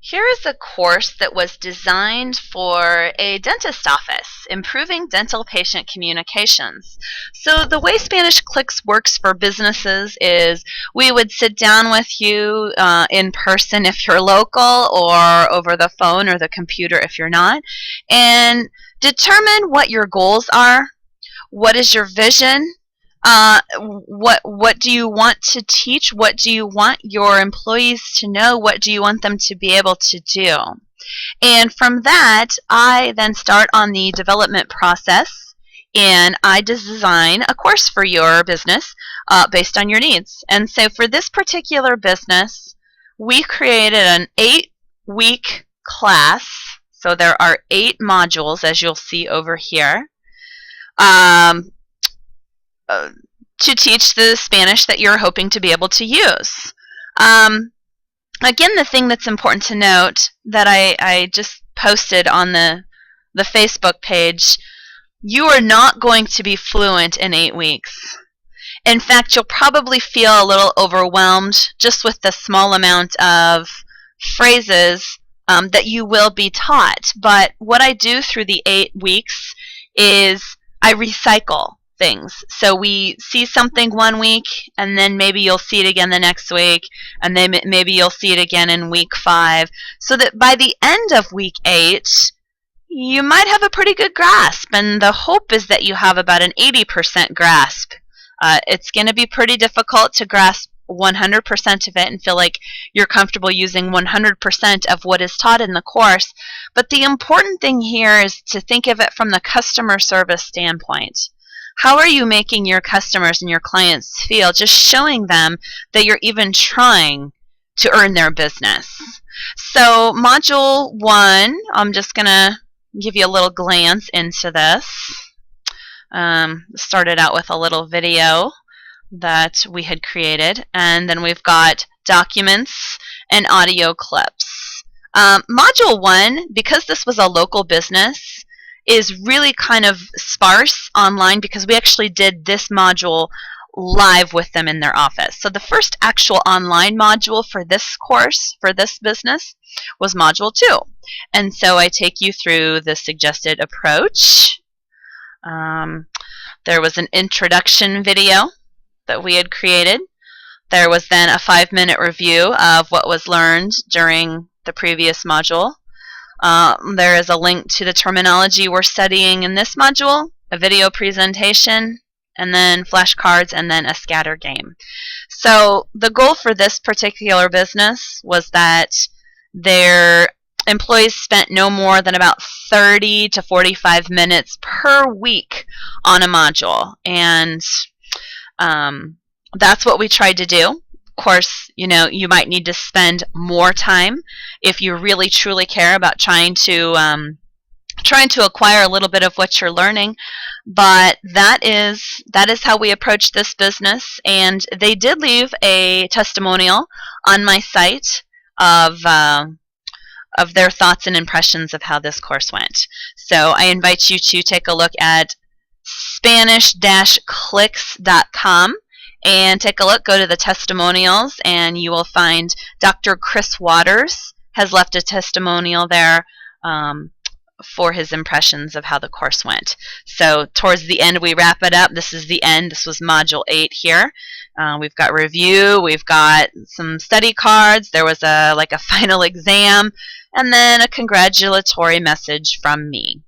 Here is a course that was designed for a dentist office, improving dental patient communications. So the way Spanish Clicks works for businesses is we would sit down with you in person if you're local, or over the phone or the computer if you're not, and determine what your goals are. What is your vision? What do you want to teach? What do you want your employees to know? What do you want them to be able to do? And from that, I then start on the development process, and I design a course for your business based on your needs. And so for this particular business, we created an 8-week class. So there are 8 modules, as you'll see over here. To teach the Spanish that you're hoping to be able to use. Again, the thing that's important to note that I just posted on the Facebook page, you are not going to be fluent in 8 weeks. In fact, you'll probably feel a little overwhelmed just with the small amount of phrases that you will be taught. But what I do through the 8 weeks is I recycle things. So we see something one week, and then maybe you'll see it again the next week, and then maybe you'll see it again in week 5, so that by the end of week 8, you might have a pretty good grasp. And the hope is that you have about an 80% grasp. It's going to be pretty difficult to grasp 100% of it and feel like you're comfortable using 100% of what is taught in the course. But the important thing here is to think of it from the customer service standpoint. How are you making your customers and your clients feel? Just showing them that you're even trying to earn their business. So module 1, I'm just going to give you a little glance into this. Started out with a little video that we had created, and then we've got documents and audio clips. Module 1, because this was a local business, is really kind of sparse online because we actually did this module live with them in their office. So the first actual online module for this course, for this business, was module 2. And so I take you through the suggested approach. There was an introduction video that we had created. There was then a 5-minute review of what was learned during the previous module. There is a link to the terminology we're studying in this module, a video presentation, and then flashcards, and then a scatter game. So the goal for this particular business was that their employees spent no more than about 30 to 45 minutes per week on a module. And that's what we tried to do. Of course, you might need to spend more time if you really truly care about trying to acquire a little bit of what you're learning. But that is how we approached this business, and they did leave a testimonial on my site of their thoughts and impressions of how this course went. So I invite you to take a look at Spanish-Clicks.com and take a look. Go to the testimonials, and you will find Dr. Chris Waters has left a testimonial there for his impressions of how the course went. So towards the end, we wrap it up. This is the end. This was module 8 here. We've got review. We've got some study cards. There was a final exam, and then a congratulatory message from me.